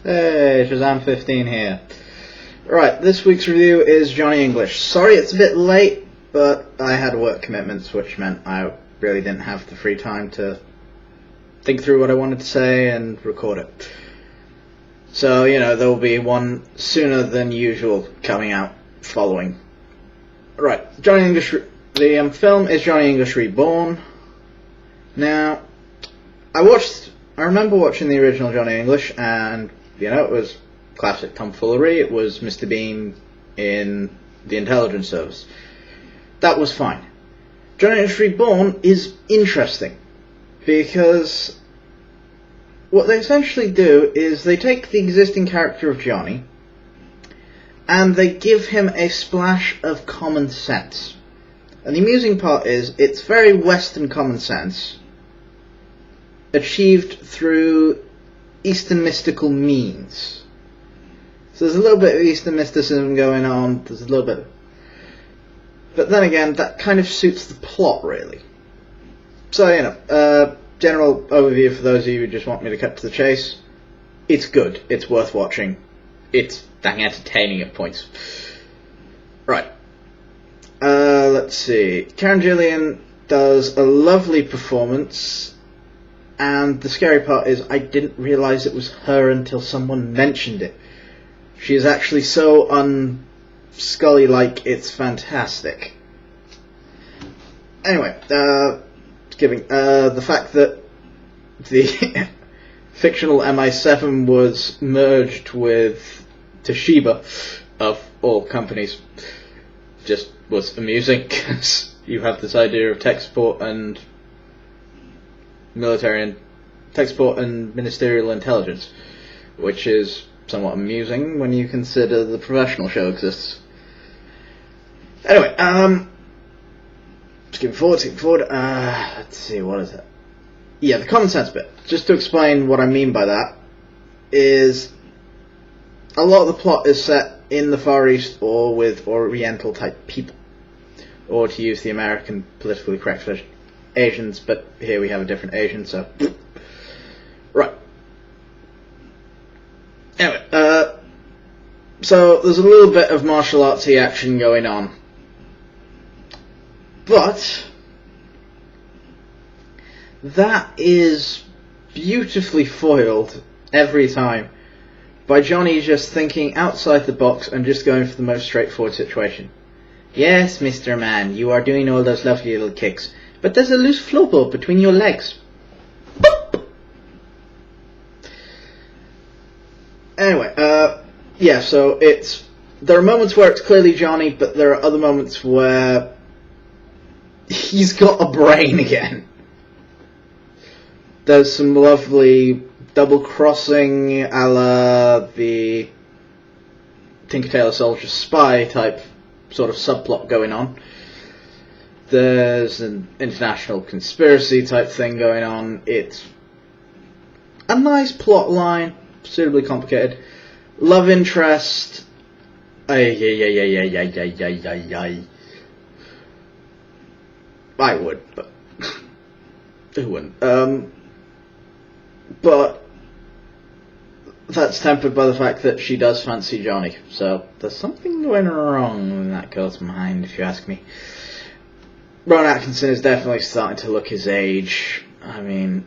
Hey, Shazam 15 here. Right, this week's review is Johnny English. Sorry it's a bit late, but I had work commitments, which meant I really didn't have the free time to think through what I wanted to say and record it. So, there will be one sooner than usual coming out following. Right, Johnny English. The film is Johnny English Reborn. Now, I remember watching the original Johnny English, and it was classic tomfoolery. It was Mr. Bean in the intelligence service. That was fine. Johnny English Reborn is interesting because what they essentially do is they take the existing character of Johnny and they give him a splash of common sense. And the amusing part is it's very Western common sense achieved through Eastern mystical means. So there's a little bit of Eastern mysticism going on, there's a little bit. But then again, that kind of suits the plot, really. So, general overview for those of you who just want me to cut to the chase. It's good, it's worth watching, it's dang entertaining at points. Right. Let's see. Karen Gillian does a lovely performance. And the scary part is I didn't realise it was her until someone mentioned it. She is actually so un-Scully-like, it's fantastic. Anyway, the fact that the fictional MI7 was merged with Toshiba, of all companies, just was amusing, because you have this idea of tech support and ministerial intelligence, which is somewhat amusing when you consider the professional show exists. Anyway, skipping forward, let's see, what is it? Yeah, the common sense bit. Just to explain what I mean by that, is a lot of the plot is set in the Far East or with Oriental type people, or to use the American politically correct version, Asians, but here we have a different Asian, so... Right. Anyway, so there's a little bit of martial artsy action going on. But that is beautifully foiled every time by Johnny just thinking outside the box and just going for the most straightforward situation. Yes, Mr. Man, you are doing all those lovely little kicks, but there's a loose floorboard between your legs. Boop. Anyway, yeah, so there are moments where it's clearly Johnny, but there are other moments where he's got a brain again. There's some lovely double-crossing a la the Tinker Tailor Soldier Spy type sort of subplot going on. There's an international conspiracy type thing going on. It's a nice plot line, suitably complicated. Love interest. I would, but who wouldn't? But that's tempered by the fact that she does fancy Johnny. So there's something going wrong in that girl's mind, if you ask me. Ron Atkinson is definitely starting to look his age. I mean,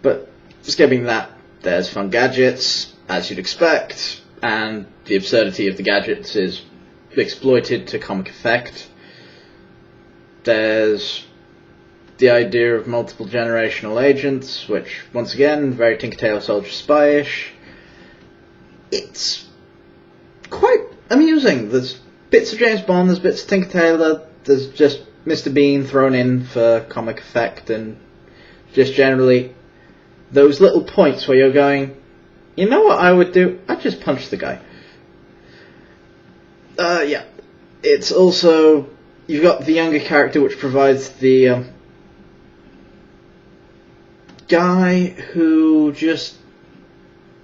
But skipping that, there's fun gadgets, as you'd expect, and the absurdity of the gadgets is exploited to comic effect. There's the idea of multiple generational agents, which, once again, very Tinker Tailor Soldier Spy-ish. It's quite amusing. There's bits of James Bond, there's bits of Tinker Tailor, there's just Mr. Bean thrown in for comic effect, and just generally those little points where you're going, you know what I would do? I'd just punch the guy. Yeah. It's also, you've got the younger character, which provides the guy who just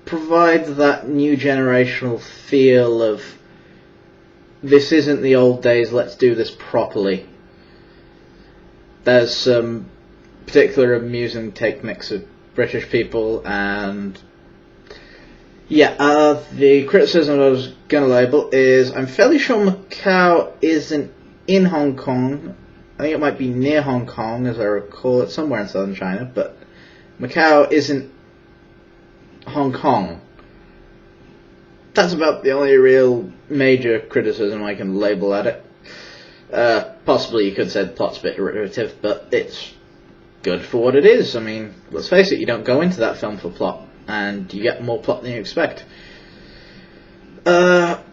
provides that new generational feel of, this isn't the old days, let's do this properly. There's some particular amusing techniques of British people, and yeah, the criticism I was going to label is I'm fairly sure Macau isn't in Hong Kong. I think it might be near Hong Kong, as I recall it, somewhere in southern China, but Macau isn't Hong Kong. That's about the only real major criticism I can label at it. Possibly you could say the plot's a bit derivative, but it's good for what it is. I mean, let's face it, you don't go into that film for plot, and you get more plot than you expect. Rowan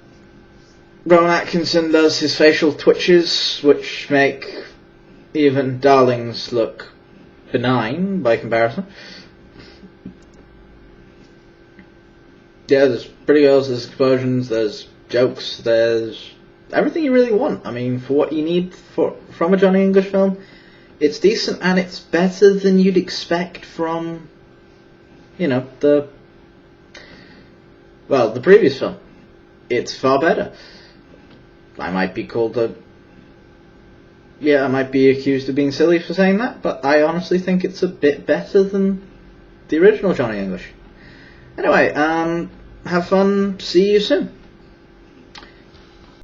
Atkinson does his facial twitches, which make even Darlings look benign by comparison. Yeah, there's pretty girls, there's explosions, there's jokes, there's everything you really want. I mean, for what you need from a Johnny English film, it's decent, and it's better than you'd expect from, the previous film. It's far better. I might be accused of being silly for saying that, but I honestly think it's a bit better than the original Johnny English. Anyway, have fun, see you soon.